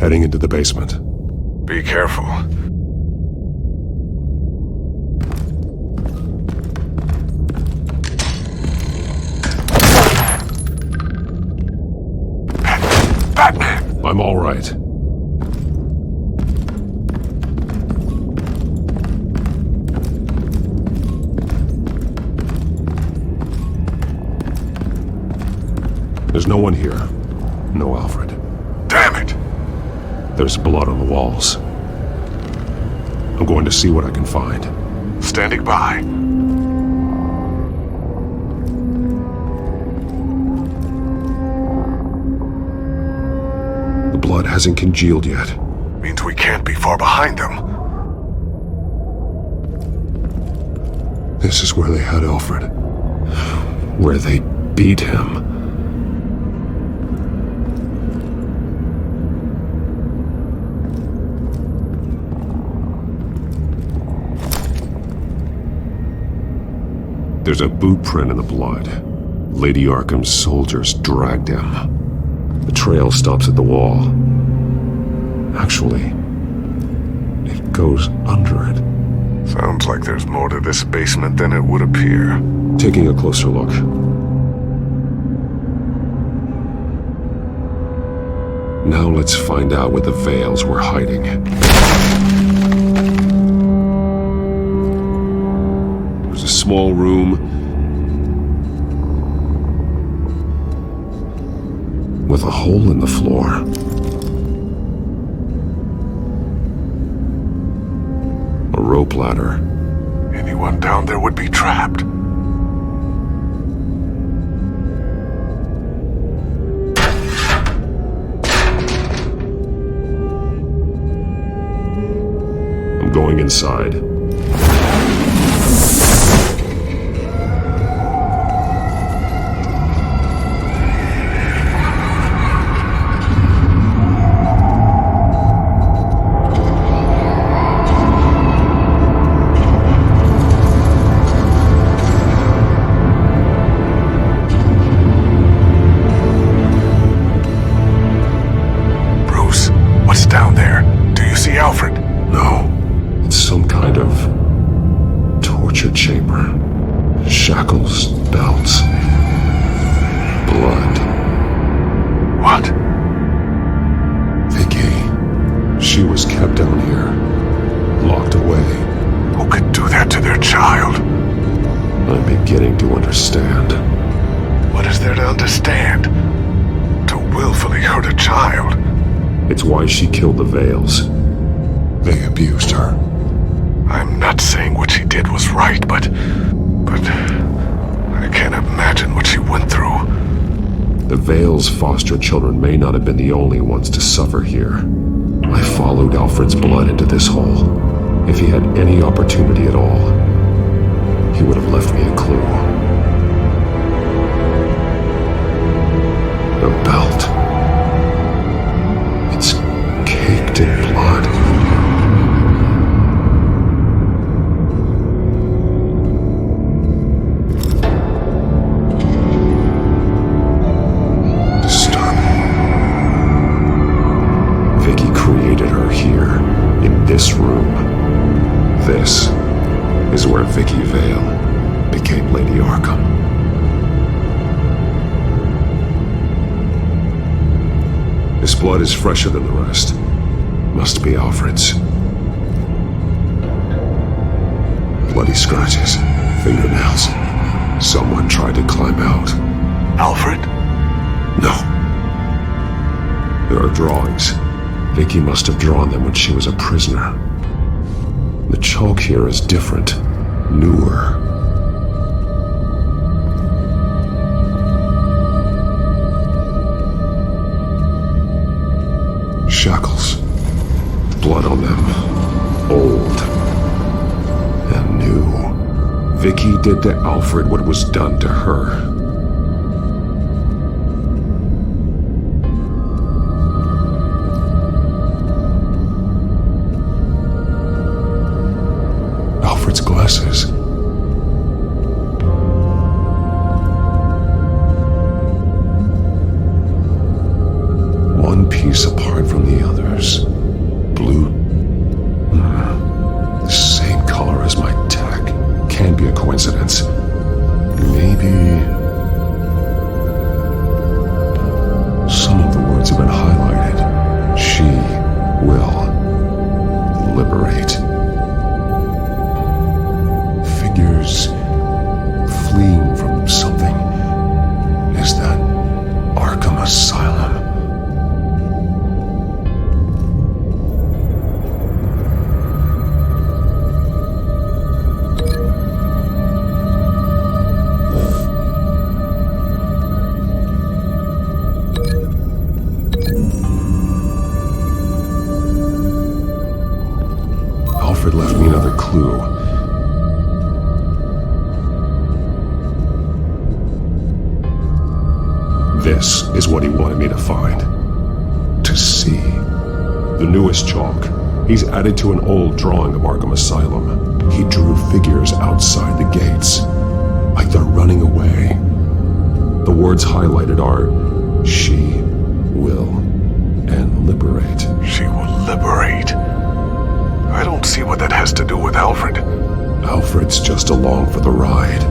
Heading into the basement. Be careful. Batman! I'm all right. There's no one here. No Alfred. Damn it! There's blood on the walls. I'm going to see what I can find. Standing by. The blood hasn't congealed yet. Means we can't be far behind them. This is where they had Alfred. Where they beat him. There's a boot print in the blood. Lady Arkham's soldiers dragged him. The trail stops at the wall. Actually, it goes under it. Sounds like there's more to this basement than it would appear. Taking a closer look. Now let's find out where the Veils were hiding. There's a small room with a hole in the floor. A rope ladder. Anyone down there would be trapped. I'm going inside. Down there. Do you see Alfred? No. It's some kind of torture chamber. Shackles, belts, blood. What? Vicky. She was kept down here. Locked away. Who could do that to their child? I'm beginning to understand. What is there to understand? To willfully hurt a child? It's why she killed the Veils. They abused her. I'm not saying what she did was right, but I can't imagine what she went through. The Veils' foster children may not have been the only ones to suffer here. I followed Alfred's blood into this hole. If he had any opportunity at all, he would have left me a clue. A belt. It's caked in blood. Disturbing. Vicky created her here, in this room. This is where Vicky Vale became Lady Arkham. This blood is fresher than the rest. Must be Alfred's. Bloody scratches, fingernails. Someone tried to climb out. Alfred? No. There are drawings. Vicky must have drawn them when she was a prisoner. The chalk here is different, newer. Shackles. Blood on them. Old. And new. Vicky did to Alfred what was done to her. Alfred's glasses. One piece apart from the others. clue. This is what he wanted me to find. To see. The newest chalk. He's added to an old drawing of Arkham Asylum. He drew figures outside the gates, like they're running away. The words highlighted are, "She will," and "liberate." She will liberate. I don't see what that has to do with Alfred. Alfred's just along for the ride.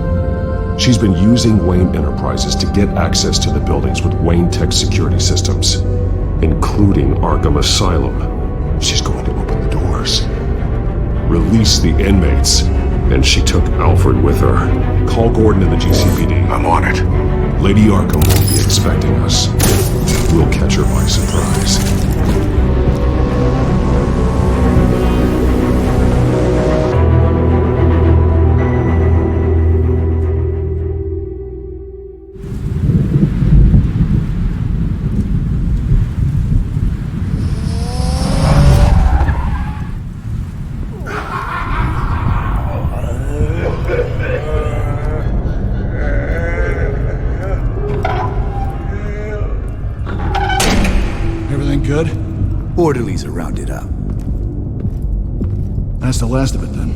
She's been using Wayne Enterprises to get access to the buildings with Wayne Tech security systems, including Arkham Asylum. She's going to open the doors, release the inmates, and she took Alfred with her. Call Gordon in the GCPD. I'm on it. Lady Arkham won't be expecting us. We'll catch her by surprise. Good? Orderlies are rounded up. That's the last of it, then.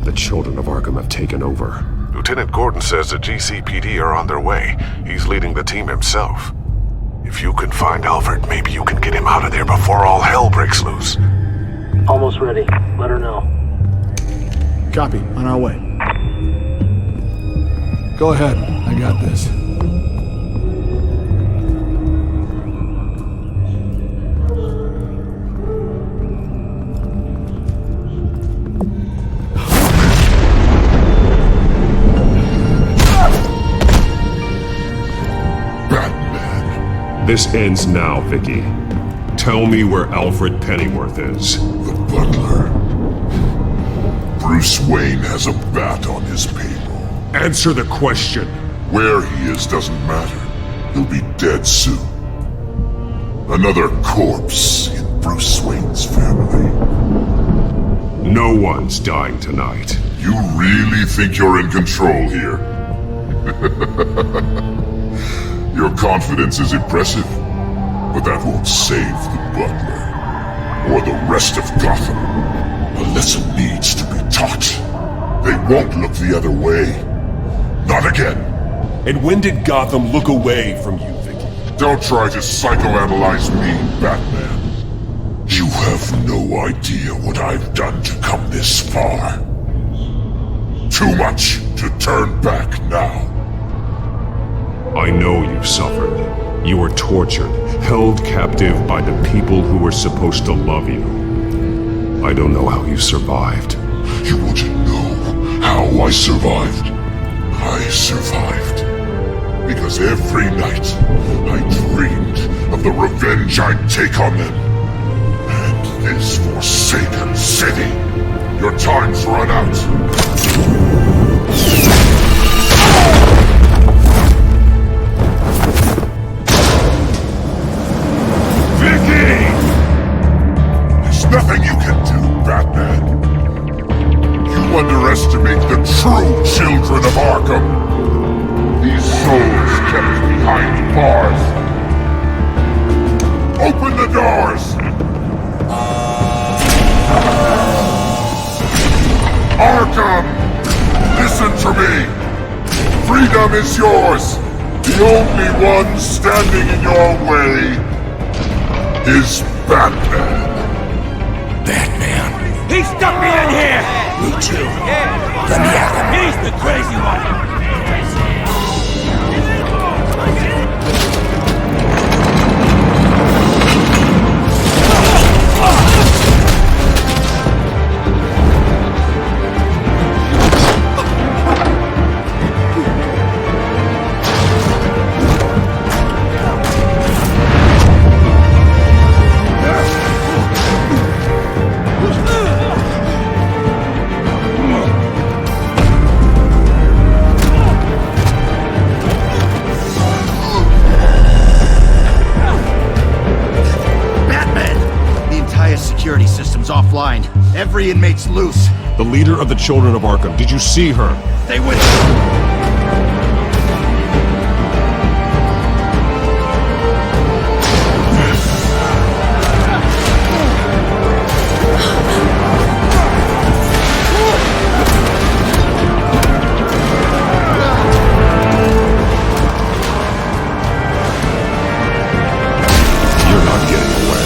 The children of Arkham have taken over. Lieutenant Gordon says the GCPD are on their way. He's leading the team himself. If you can find Alfred, maybe you can get him out of there before all hell breaks loose. Almost ready. Let her know. Copy. On our way. Go ahead. I got this. This ends now, Vicky. Tell me where Alfred Pennyworth is. The butler. Bruce Wayne has a bat on his payroll. Answer the question. Where he is doesn't matter. He'll be dead soon. Another corpse in Bruce Wayne's family. No one's dying tonight. You really think you're in control here? Your confidence is impressive, but that won't save the butler, or the rest of Gotham. A lesson needs to be taught. They won't look the other way. Not again. And when did Gotham look away from you, Vicky? Don't try to psychoanalyze me, Batman. You have no idea what I've done to come this far. Too much to turn back now. I know you've suffered. You were tortured, held captive by the people who were supposed to love you. I don't know how you survived. You want to know how I survived? I survived because every night I dreamed of the revenge I'd take on them. And this forsaken city. Your time's run out. Nothing you can do, Batman. You underestimate the true children of Arkham. These souls kept behind bars. Open the doors! Arkham! Listen to me! Freedom is yours! The only one standing in your way is Batman. Batman. He stuck me in here! Me too. Let me at him. He's the crazy one! Alfred's offline. Every inmate's loose. The leader of the Children of Arkham, did you see her? They went... You're not getting away,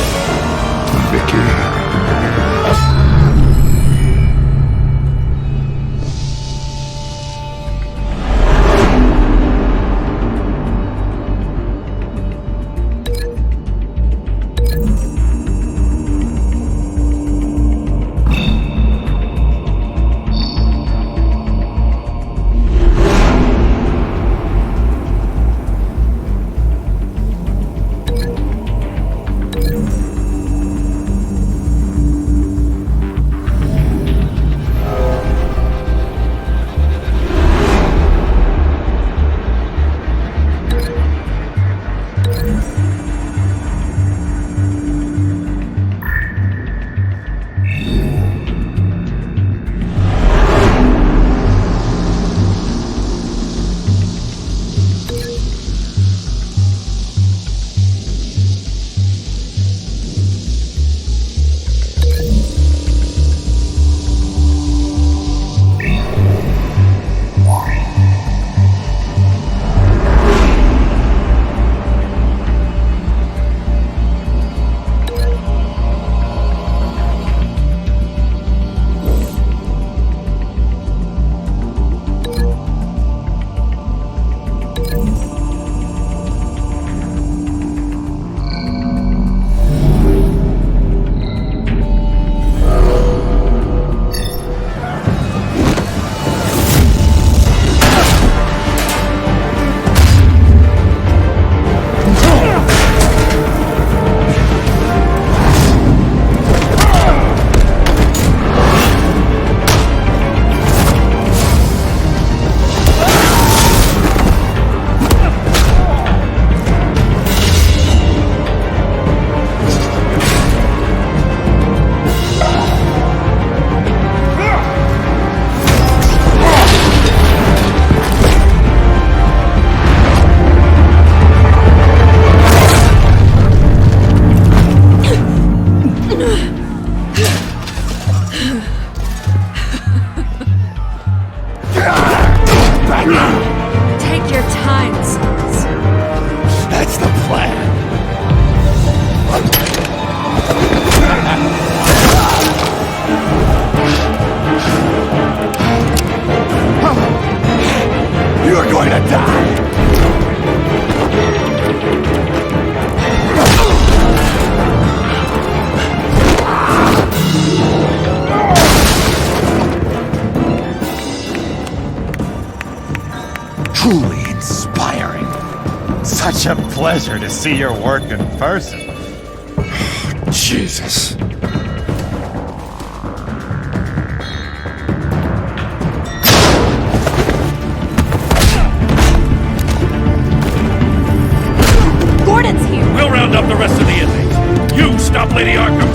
Vicky. Take your time, sons. That's the plan. You're going to die. Truly inspiring. Such a pleasure to see your work in person. Jesus. Gordon's here. We'll round up the rest of the inmates. You stop Lady Arkham.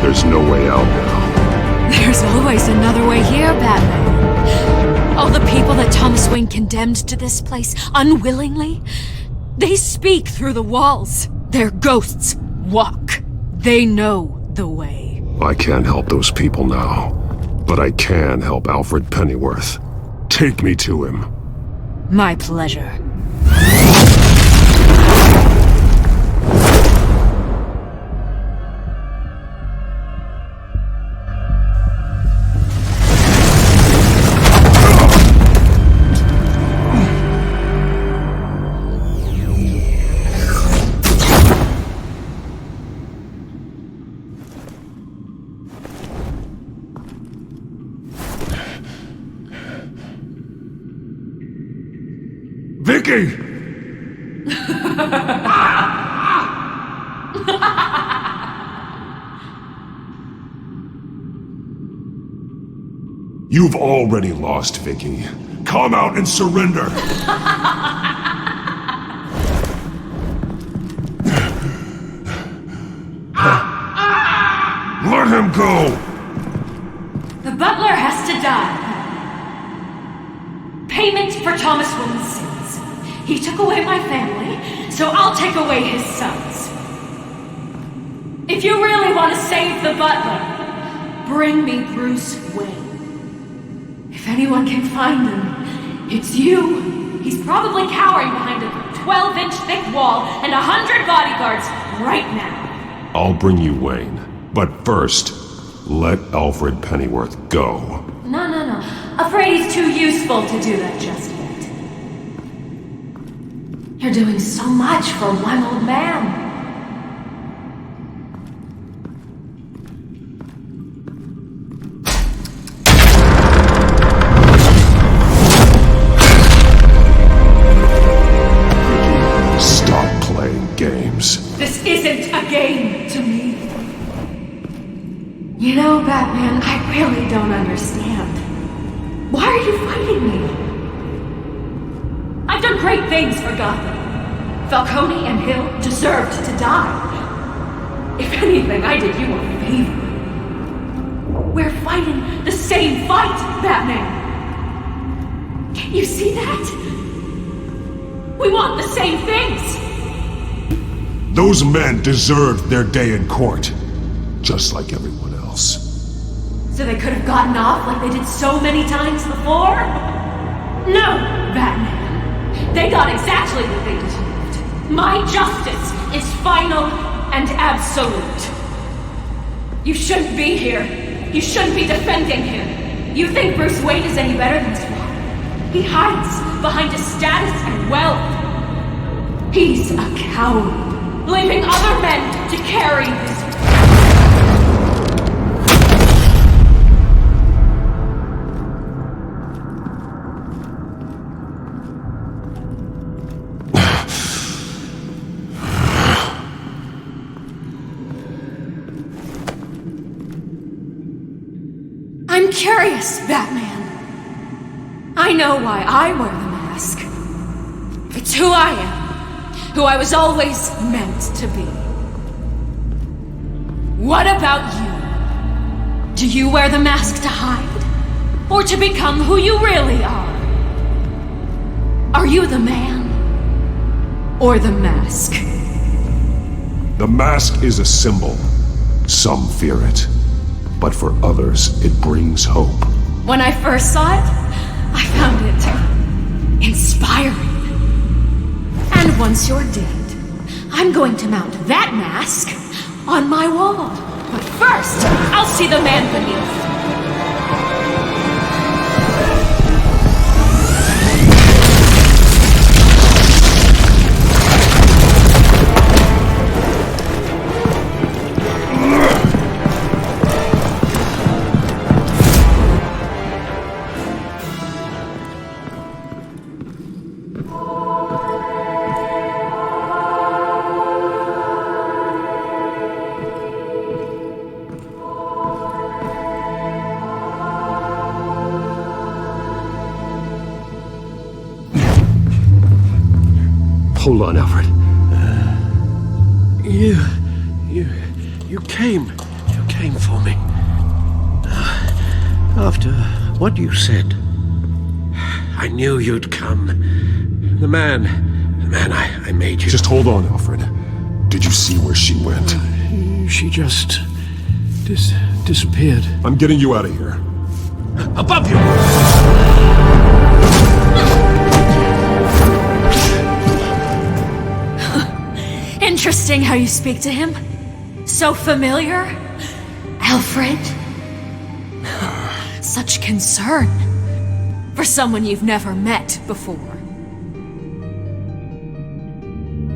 There's no way out now. There's always another way here, Batman. All the people that Thomas Wayne condemned to this place unwillingly, they speak through the walls. Their ghosts walk. They know the way. I can't help those people now, but I can help Alfred Pennyworth. Take me to him. My pleasure. Vicky! You've already lost, Vicky. Come out and surrender! Let him go! The butler has to die. Payment for Thomas Wayne's sins. He took away my family, so I'll take away his sons. If you really want to save the butler, bring me Bruce Wayne. If anyone can find him, it's you. He's probably cowering behind a 12-inch thick wall and 100 bodyguards right now. I'll bring you Wayne. But first, let Alfred Pennyworth go. No. Afraid he's too useful to do that just yet. You're doing so much for one old man. Stop playing games. This isn't a game to me. You know, Batman, I really don't understand. Why are you fighting me? I've done great things for Gotham. Falcone and Hill deserved to die. If anything, I did you a favor. We're fighting the same fight, Batman. Can't you see that? We want the same things. Those men deserved their day in court, just like everyone else. So they could have gotten off like they did so many times before? No, Batman. They got exactly what they deserved. My justice is final and absolute. You shouldn't be here. You shouldn't be defending him. You think Bruce Wayne is any better than Swamp? He hides behind his status and wealth. He's a coward, leaving other men to carry his... I'm curious, Batman. I know why I wear the mask. It's who I am. Who I was always meant to be. What about you? Do you wear the mask to hide? Or to become who you really are? Are you the man? Or the mask? The mask is a symbol. Some fear it. But for others, it brings hope. When I first saw it, I found it inspiring. And once you're dead, I'm going to mount that mask on my wall. But first, I'll see the man beneath. Hold on, Alfred. You came for me. After what you said, I knew you'd come. The man I made you. Just hold on, Alfred. Did you see where she went? She just disappeared. I'm getting you out of here. Above you! Interesting how you speak to him. So familiar. Alfred. Such concern. For someone you've never met before.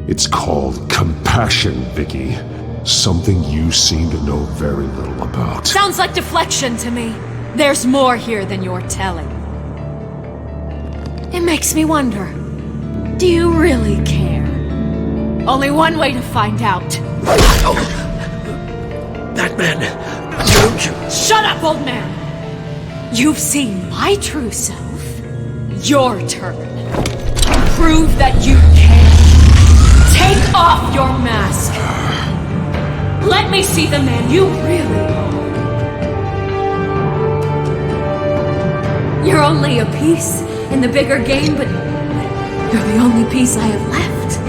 It's called compassion, Vicky. Something you seem to know very little about. Sounds like deflection to me. There's more here than you're telling. It makes me wonder. Do you really care? Only one way to find out. That man, don't you? Shut up, old man! You've seen my true self. Your turn. Prove that you can. Take off your mask. Let me see the man you really are. You're only a piece in the bigger game, but you're the only piece I have left.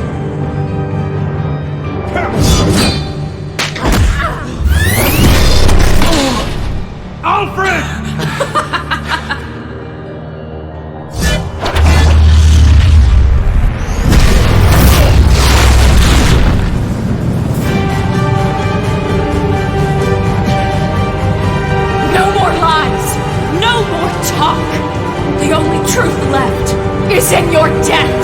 Alfred! No more lies! No more talk! The only truth left is in your death!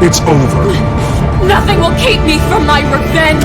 It's over. Nothing will keep me from my revenge!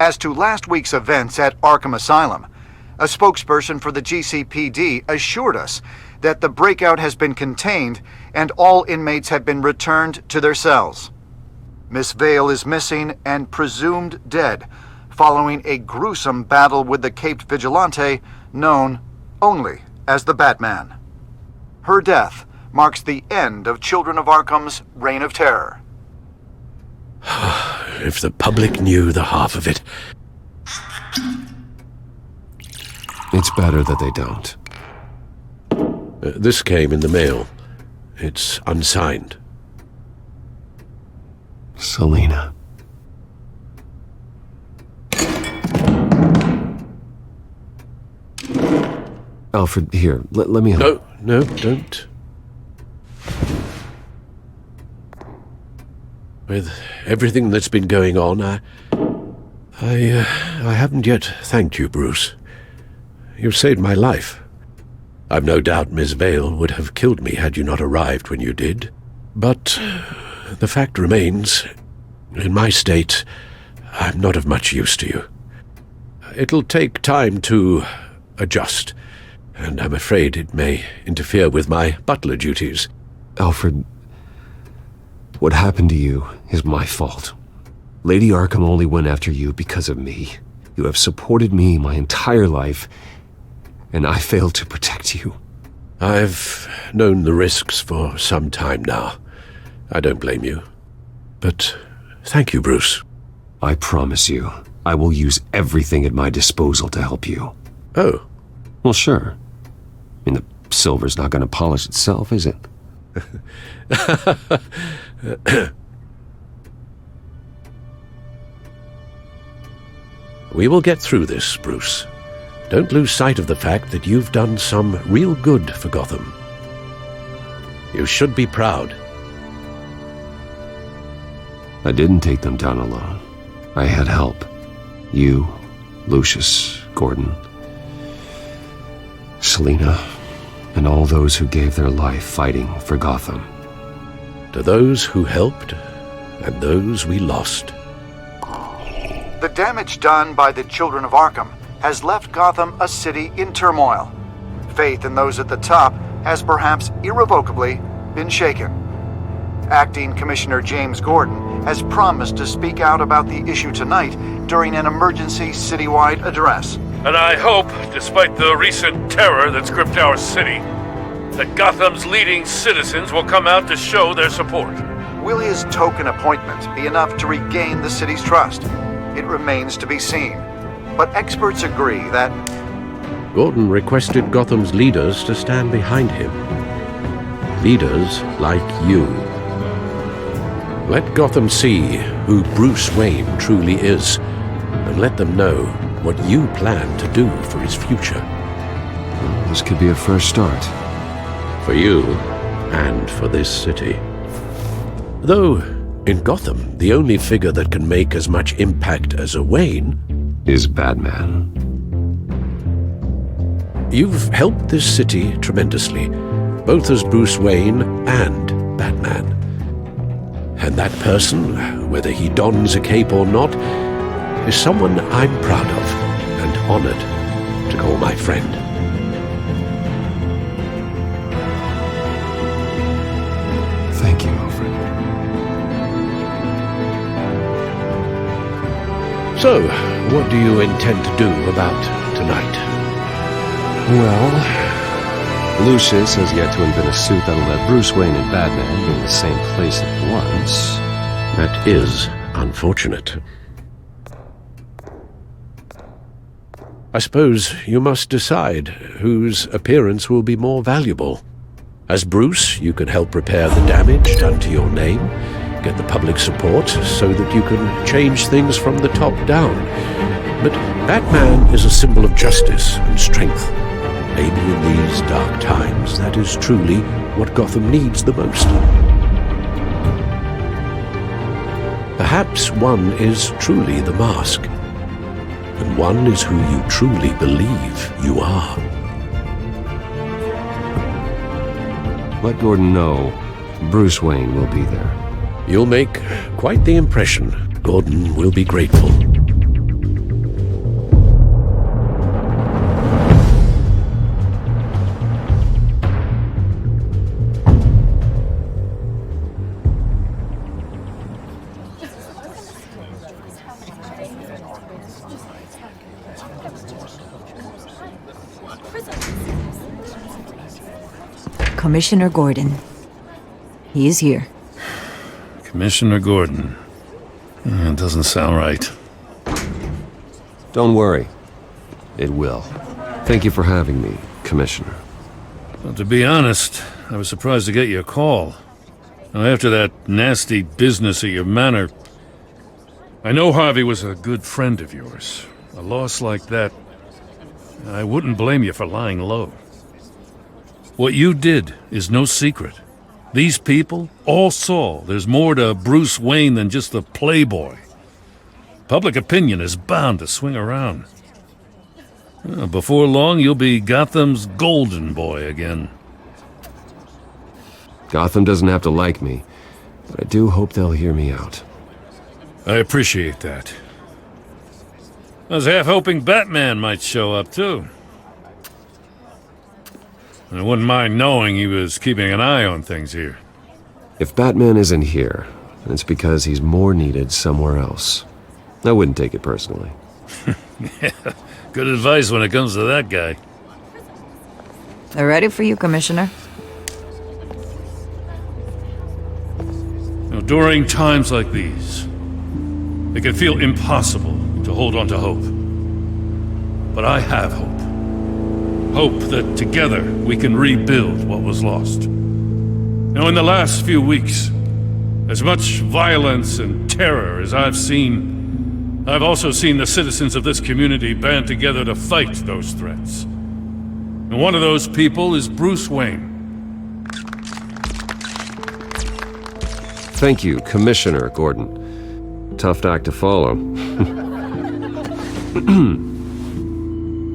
As to last week's events at Arkham Asylum, a spokesperson for the GCPD assured us that the breakout has been contained and all inmates have been returned to their cells. Miss Vale is missing and presumed dead, following a gruesome battle with the caped vigilante known only as the Batman. Her death marks the end of Children of Arkham's reign of terror. If the public knew the half of it. It's better that they don't. This came in the mail. It's unsigned. Selina. Alfred, here, let me help. No, don't. With everything that's been going on, I haven't yet thanked you, Bruce. You've saved my life. I've no doubt Miss Vale would have killed me had you not arrived when you did. But the fact remains, in my state, I'm not of much use to you. It'll take time to adjust, and I'm afraid it may interfere with my butler duties. Alfred, what happened to you is my fault. Lady Arkham only went after you because of me. You have supported me my entire life, and I failed to protect you. I've known the risks for some time now. I don't blame you. But thank you, Bruce. I promise you, I will use everything at my disposal to help you. Oh. Well, sure. I mean, the silver's not going to polish itself, is it? We will get through this, Bruce. Don't lose sight of the fact that you've done some real good for Gotham. You should be proud. I didn't take them down alone. I had help. You, Lucius, Gordon, Selina, and all those who gave their life fighting for Gotham. To those who helped, and those we lost. The damage done by the Children of Arkham has left Gotham a city in turmoil. Faith in those at the top has perhaps irrevocably been shaken. Acting Commissioner James Gordon has promised to speak out about the issue tonight during an emergency citywide address. And I hope, despite the recent terror that's gripped our city, that Gotham's leading citizens will come out to show their support. Will his token appointment be enough to regain the city's trust? It remains to be seen. But experts agree that Gordon requested Gotham's leaders to stand behind him. Leaders like you. Let Gotham see who Bruce Wayne truly is, and let them know what you plan to do for his future. Well, this could be a first start. For you, and for this city. Though, in Gotham, the only figure that can make as much impact as a Wayne is Batman. You've helped this city tremendously, both as Bruce Wayne and Batman. And that person, whether he dons a cape or not, is someone I'm proud of and honored to call my friend. Thank you, Alfred. So, what do you intend to do about tonight? Well, Lucius has yet to invent a suit that'll let Bruce Wayne and Batman be in the same place at once. That is unfortunate. I suppose you must decide whose appearance will be more valuable. As Bruce, you can help repair the damage done to your name, get the public support so that you can change things from the top down. But Batman is a symbol of justice and strength. Maybe in these dark times, that is truly what Gotham needs the most. Perhaps one is truly the mask, and one is who you truly believe you are. Let Gordon know Bruce Wayne will be there. You'll make quite the impression. Gordon will be grateful. Commissioner Gordon. He is here. Commissioner Gordon. It doesn't sound right. Don't worry. It will. Thank you for having me, Commissioner. Well, to be honest, I was surprised to get your call. Now, after that nasty business at your manor, I know Harvey was a good friend of yours. A loss like that, I wouldn't blame you for lying low. What you did is no secret. These people all saw there's more to Bruce Wayne than just a playboy. Public opinion is bound to swing around. Before long, you'll be Gotham's golden boy again. Gotham doesn't have to like me, but I do hope they'll hear me out. I appreciate that. I was half hoping Batman might show up, too. I wouldn't mind knowing he was keeping an eye on things here. If Batman isn't here, it's because he's more needed somewhere else. I wouldn't take it personally. Yeah, good advice when it comes to that guy. They're ready for you, Commissioner. Now, during times like these, it can feel impossible to hold on to hope. But I have hope. Hope that together we can rebuild what was lost. Now, in the last few weeks, as much violence and terror as I've seen, I've also seen the citizens of this community band together to fight those threats. And one of those people is Bruce Wayne. Thank you, Commissioner Gordon. Tough act to follow.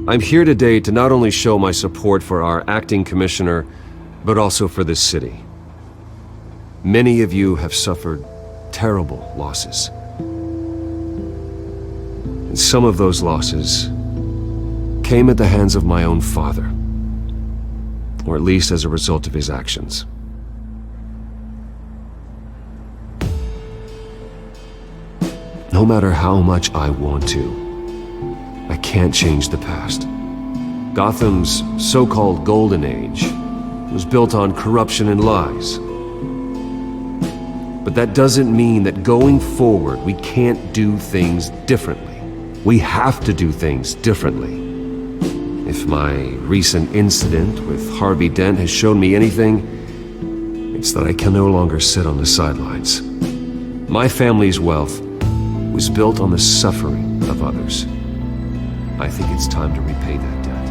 I'm here today to not only show my support for our acting commissioner, but also for this city. Many of you have suffered terrible losses. And some of those losses came at the hands of my own father, or at least as a result of his actions. No matter how much I want to, I can't change the past. Gotham's so-called Golden Age was built on corruption and lies. But that doesn't mean that going forward we can't do things differently. We have to do things differently. If my recent incident with Harvey Dent has shown me anything, it's that I can no longer sit on the sidelines. My family's wealth was built on the suffering of others. I think it's time to repay that debt.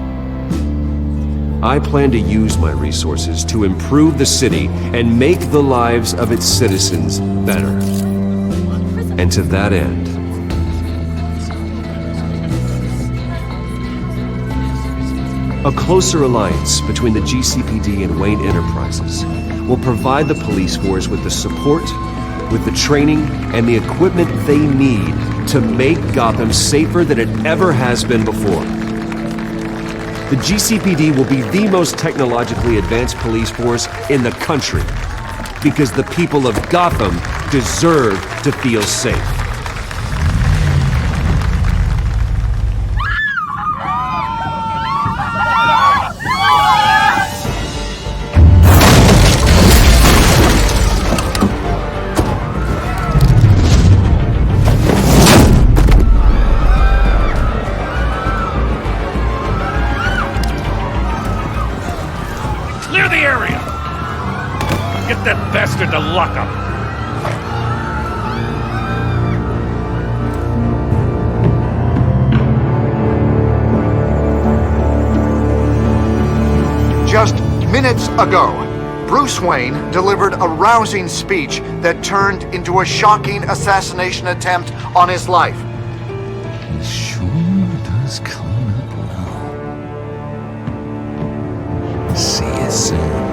I plan to use my resources to improve the city and make the lives of its citizens better. And to that end, a closer alliance between the GCPD and Wayne Enterprises will provide the police force with the support, with the training, and the equipment they need to make Gotham safer than it ever has been before. The GCPD will be the most technologically advanced police force in the country, because the people of Gotham deserve to feel safe. Get that bastard to lock up! Just minutes ago, Bruce Wayne delivered a rousing speech that turned into a shocking assassination attempt on his life. He sure does clean up well. See you soon.